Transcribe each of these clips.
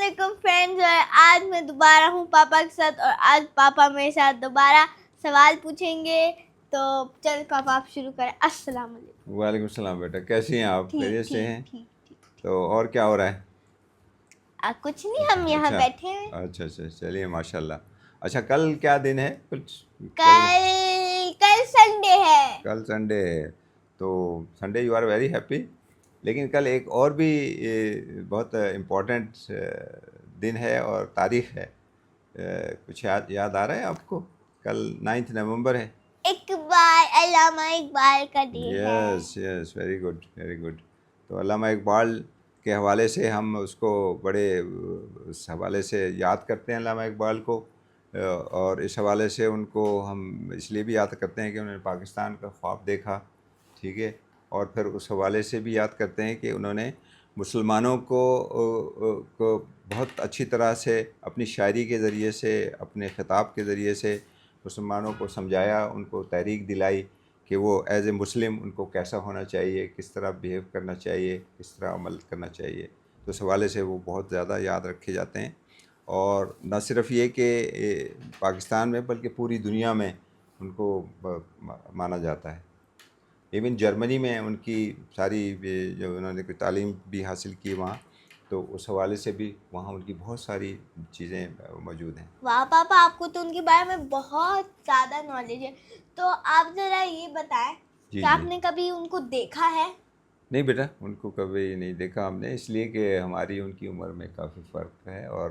علیکم فرینڈز، اور آج میں دوبارہ ہوں پاپا کے ساتھ، اور آج پاپا میرے ساتھ دوبارہ سوال پوچھیں گے. تو چل پاپا آپ شروع کریں. السلام علیکم. وعلیکم السلام بیٹا، کیسی ہیں آپ؟ خیریت سے ہیں؟ ٹھیک. تو اور کیا ہو رہا ہے؟ کچھ نہیں، ہم یہاں بیٹھے ہیں. اچھا چلیے ماشاء اللہ. اچھا کل کیا دن ہے؟ کچھ کل سنڈے ہے. کل سنڈے ہے، تو Sunday you are very happy. لیکن کل ایک اور بھی بہت امپورٹنٹ دن ہے اور تاریخ ہے. کچھ یاد آ رہا ہے آپ کو؟ کل 9 نومبر ہے. اقبال، علامہ اقبال کا ڈے ہے. Yes very good. تو علامہ اقبال کے حوالے سے ہم اس کو بڑے اس حوالے سے یاد کرتے ہیں علامہ اقبال کو، اور اس حوالے سے ان کو ہم اس لیے بھی یاد کرتے ہیں کہ انہوں نے پاکستان کا خواب دیکھا، ٹھیک ہے. اور پھر اس حوالے سے بھی یاد کرتے ہیں کہ انہوں نے مسلمانوں کو بہت اچھی طرح سے اپنی شاعری کے ذریعے سے، اپنے خطاب کے ذریعے سے مسلمانوں کو سمجھایا، ان کو تحریک دلائی کہ وہ ایز اے مسلم ان کو کیسا ہونا چاہیے، کس طرح بیہیو کرنا چاہیے، کس طرح عمل کرنا چاہیے. تو اس حوالے سے وہ بہت زیادہ یاد رکھے جاتے ہیں. اور نہ صرف یہ کہ پاکستان میں بلکہ پوری دنیا میں ان کو مانا جاتا ہے. ایون جرمنی میں ان کی ساری جو انہوں نے کوئی تعلیم بھی حاصل کی وہاں، تو اس حوالے سے بھی وہاں ان کی بہت ساری چیزیں موجود ہیں. واہ پاپا، آپ کو تو ان کے بارے میں بہت زیادہ نالج ہے. تو آپ ذرا یہ بتائیں کہ آپ نے کبھی ان کو دیکھا ہے؟ نہیں بیٹا، ان کو کبھی نہیں دیکھا ہم نے، اس لیے کہ ہماری ان کی عمر میں کافی فرق ہے، اور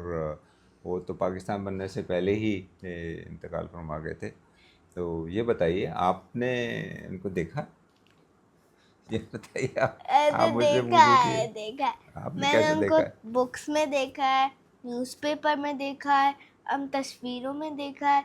وہ تو پاکستان بننے سے پہلے ہی انتقال فرما گئے تھے. تو یہ بتائیے آپ نے ان کو دیکھا؟ یہ بتائیے آپ مجھ سے پوچھیے دیکھا آپ نے میں نے کیسے ان کو دیکھا ہے؟ بکس میں دیکھا ہے، نیوز پیپر میں دیکھا ہے، تصویروں میں دیکھا ہے.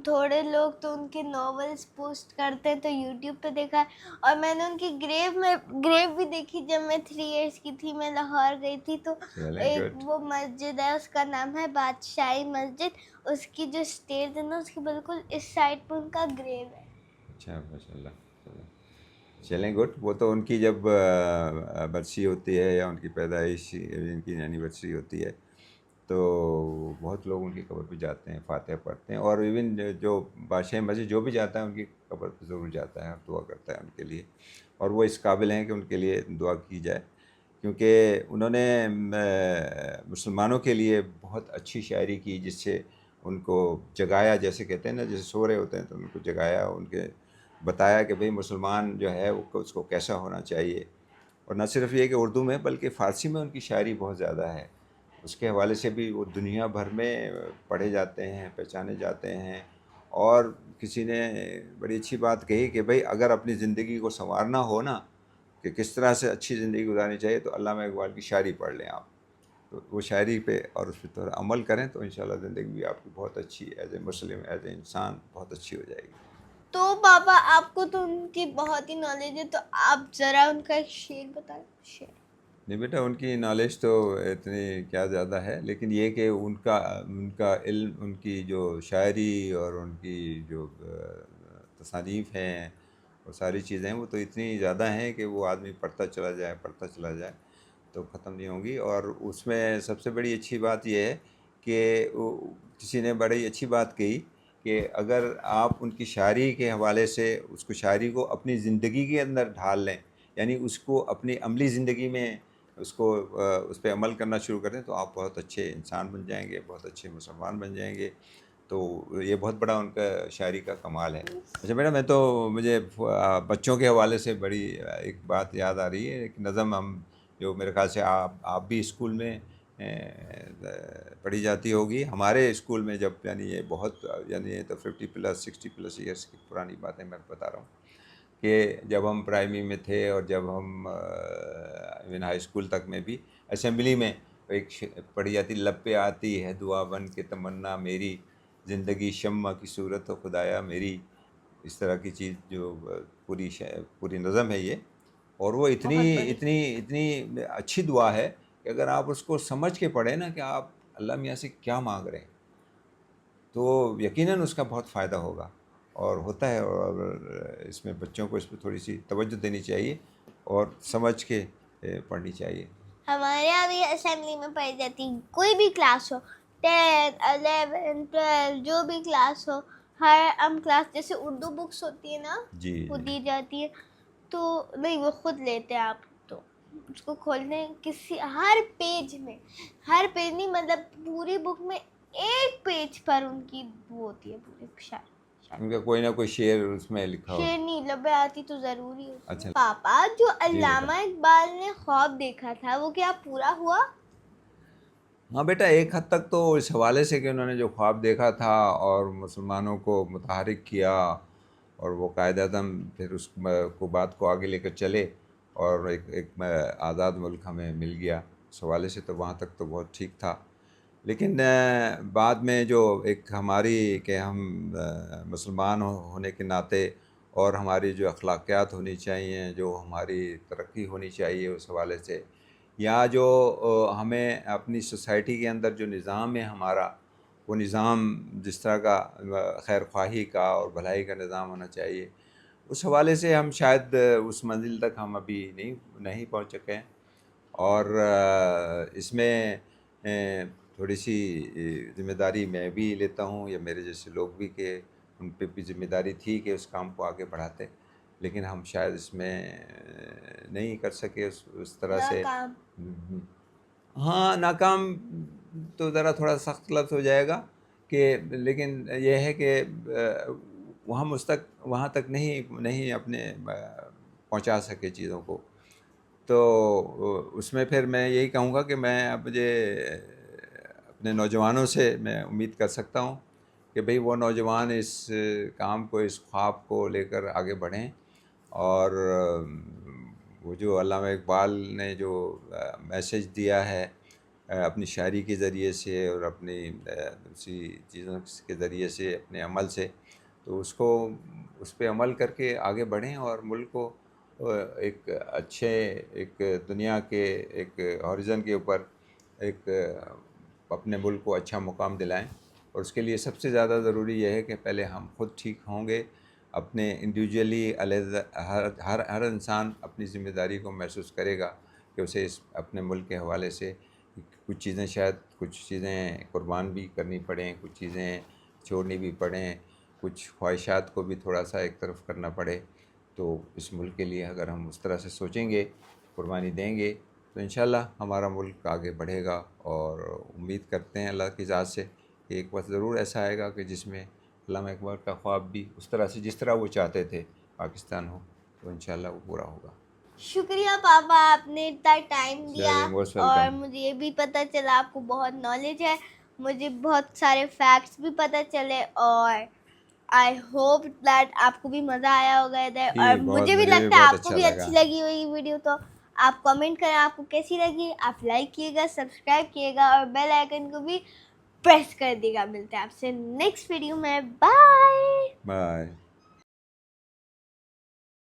تھوڑے لوگ تو ان کے ناولس پوسٹ کرتے ہیں تو یوٹیوب پہ دیکھا ہے. اور میں نے ان کی گریو بھی دیکھی. جب میں 3 ایئرس کی تھی، میں لاہور گئی تھی، تو ایک وہ مسجد ہے، اس کا نام ہے بادشاہی مسجد. اس کی جو اسٹیج ہے نا، اس کی بالکل اس سائڈ پہ ان کا گریو ہے. اچھا ماشاء اللہ. چلیں گڈ. وہ تو ان کی جب برسی ہوتی ہے یا ان کی پیدائش، ان کی اینیورسری ہوتی ہے، تو بہت لوگ ان کی قبر پہ جاتے ہیں، فاتحہ پڑھتے ہیں. اور ایون جو بادشاہ مسجد جو بھی جاتا ہے ان کی قبر پہ ضرور جاتا ہے اور دعا کرتا ہے ان کے لیے. اور وہ اس قابل ہیں کہ ان کے لیے دعا کی جائے، کیونکہ انہوں نے مسلمانوں کے لیے بہت اچھی شاعری کی، جس سے ان کو جگایا، جیسے کہتے ہیں نا، جیسے سو رہے ہوتے ہیں تو ان کو جگایا، ان کے بتایا کہ بھئی مسلمان جو ہے اس کو کیسا ہونا چاہیے. اور نہ صرف یہ کہ اردو میں بلکہ فارسی میں ان کی شاعری بہت زیادہ ہے. اس کے حوالے سے بھی وہ دنیا بھر میں پڑھے جاتے ہیں، پہچانے جاتے ہیں. اور کسی نے بڑی اچھی بات کہی کہ بھئی اگر اپنی زندگی کو سنوارنا ہو نا، کہ کس طرح سے اچھی زندگی گزارنی چاہیے، تو علامہ اقبال کی شاعری پڑھ لیں آپ. تو وہ شاعری پہ اور اس پہ تھوڑا عمل کریں تو انشاءاللہ زندگی بھی آپ کی بہت اچھی، as a Muslim, as a انسان بہت اچھی ہو جائے گی. تو پاپا آپ کو تو ان کی بہت ہی نالج ہے، تو آپ ذرا ان کا ایک شعر بتائیں. نہیں بیٹا، ان کی نالج تو اتنی کیا زیادہ ہے، لیکن یہ کہ ان کا علم، ان کی جو شاعری اور ان کی جو تصانیف ہیں، وہ ساری چیزیں وہ تو اتنی زیادہ ہیں کہ وہ آدمی پڑھتا چلا جائے تو ختم نہیں ہوں گی. اور اس میں سب سے بڑی اچھی بات یہ ہے کہ کسی نے بڑی اچھی بات کہی کہ اگر آپ ان کی شاعری کے حوالے سے اس کو، شاعری کو اپنی زندگی کے اندر ڈھال لیں، یعنی اس کو اپنی عملی زندگی میں اس پہ عمل کرنا شروع کر دیں، تو آپ بہت اچھے انسان بن جائیں گے، بہت اچھے مسلمان بن جائیں گے. تو یہ بہت بڑا ان کا شاعری کا کمال ہے. اچھا بیٹا، مجھے بچوں کے حوالے سے بڑی ایک بات یاد آ رہی ہے. ایک نظم ہم جو میرے خیال سے آپ بھی اسکول میں پڑھی جاتی ہوگی. ہمارے اسکول میں جب، یعنی یہ بہت، یعنی یہ تو 50+ 60+ ایئرس کی پرانی باتیں میں بتا رہا ہوں، کہ جب ہم پرائمری میں تھے اور جب ہم ایون ہائی اسکول تک میں بھی اسمبلی میں ایک پڑھی جاتی، لب پہ آتی ہے دعا بن کے تمنا میری، زندگی شمع کی صورت و خدایا میری. اس طرح کی چیز جو پوری نظم ہے یہ. اور وہ اتنی اچھی دعا ہے کہ اگر آپ اس کو سمجھ کے پڑھیں نا کہ آپ اللہ میاں سے کیا مانگ رہے ہیں، تو یقیناً اس کا بہت فائدہ ہوگا اور ہوتا ہے. اور اس میں بچوں کو اس پہ تھوڑی سی توجہ دینی چاہیے اور سمجھ کے پڑھنی چاہیے. ہمارے یہاں بھی اسمبلی میں پڑھی جاتی، کوئی بھی کلاس ہو، 10 11 12 جو بھی کلاس ہو، ہر کلاس جیسے اردو بکس ہوتی ہے نا جی وہ دی جاتی ہے، تو نہیں وہ خود لیتے ہیں آپ، تو اس کو کھولنے کسی ہر پیج نہیں مطلب پوری بک میں ایک پیج پر ان کی وہ ہوتی ہے پوری شاعری. ان کا کوئی نہ کوئی شعر اس میں لکھا ہو. شعر نہیں لبے آتی تو ضروری ہوتی ہے. اچھا پاپا جو جی بیٹا. علامہ اقبال نے خواب دیکھا تھا وہ کیا پورا ہوا؟ ہاں بیٹا، ایک حد تک تو اس حوالے سے کہ انہوں نے جو خواب دیکھا تھا اور مسلمانوں کو متحرک کیا اور وہ قائد اعظم پھر اس کو بات کو آگے لے کر چلے اور ایک آزاد ملک ہمیں مل گیا، اس حوالے سے تو وہاں تک تو بہت ٹھیک تھا. لیکن بعد میں جو ایک ہماری کہ ہم مسلمان ہونے کے ناطے اور ہماری جو اخلاقیات ہونی چاہیے، جو ہماری ترقی ہونی چاہیے اس حوالے سے، یا جو ہمیں اپنی سوسائٹی کے اندر جو نظام ہے ہمارا، وہ نظام جس طرح کا خیر خواہی کا اور بھلائی کا نظام ہونا چاہیے، اس حوالے سے ہم شاید اس منزل تک ہم ابھی نہیں پہنچ سکے ہیں. اور اس میں تھوڑی سی ذمہ داری میں بھی لیتا ہوں یا میرے جیسے لوگ بھی، کہ ان پہ بھی ذمہ داری تھی کہ اس کام کو آگے بڑھاتے، لیکن ہم شاید اس میں نہیں کر سکے اس طرح سے. ہاں ناکام تو ذرا تھوڑا سخت لفظ ہو جائے گا، کہ لیکن یہ ہے کہ وہاں تک نہیں اپنے پہنچا سکے چیزوں کو. تو اس میں پھر میں یہی کہوں گا کہ اب مجھے اپنے نوجوانوں سے میں امید کر سکتا ہوں کہ بھئی وہ نوجوان اس کام کو، اس خواب کو لے کر آگے بڑھیں. اور وہ جو علامہ اقبال نے جو میسج دیا ہے اپنی شاعری کے ذریعے سے اور اپنی دوسری چیزوں کے ذریعے سے، اپنے عمل سے، تو اس پہ عمل کر کے آگے بڑھیں اور ملک کو ایک ایک دنیا کے ایک ہارزن کے اوپر ایک اپنے ملک کو اچھا مقام دلائیں. اور اس کے لیے سب سے زیادہ ضروری یہ ہے کہ پہلے ہم خود ٹھیک ہوں گے، اپنے انڈیویجولی علیحدہ ہر انسان اپنی ذمہ داری کو محسوس کرے گا کہ اسے اپنے ملک کے حوالے سے کچھ چیزیں قربان بھی کرنی پڑیں، کچھ چیزیں چھوڑنی بھی پڑیں، کچھ خواہشات کو بھی تھوڑا سا ایک طرف کرنا پڑے. تو اس ملک کے لیے اگر ہم اس طرح سے سوچیں گے، قربانی دیں گے، تو انشاءاللہ ہمارا ملک آگے بڑھے گا. اور امید کرتے ہیں اللہ کی ذات سے کہ ایک وقت ضرور ایسا آئے گا کہ جس میں علامہ اقبال کا خواب بھی اس طرح سے جس طرح وہ چاہتے تھے پاکستان ہو، تو انشاءاللہ وہ پورا ہوگا. شکریہ پاپا، آپ نے اتنا ٹائم دیا موسٹ اور ویلکم. مجھے یہ بھی پتہ چلا آپ کو بہت نالج ہے، مجھے بہت سارے فیکٹس بھی پتہ چلے، اور آئی ہوپ دیٹ آپ کو بھی مزہ آیا ہوگا ادھر، اور مجھے بھی لگتا ہے بہت آپ کو اچھا بھی لگا. اچھی لگی ہوگی ویڈیو. تو آپ کمنٹ کریں آپ کو کیسی لگی، آپ لائک کیے گا، سبسکرائب کیے گا اور بیل آئیکن کو بھی پریس کر دیے گا. ملتے ہیں آپ سے نیکسٹ ویڈیو میں. بائے.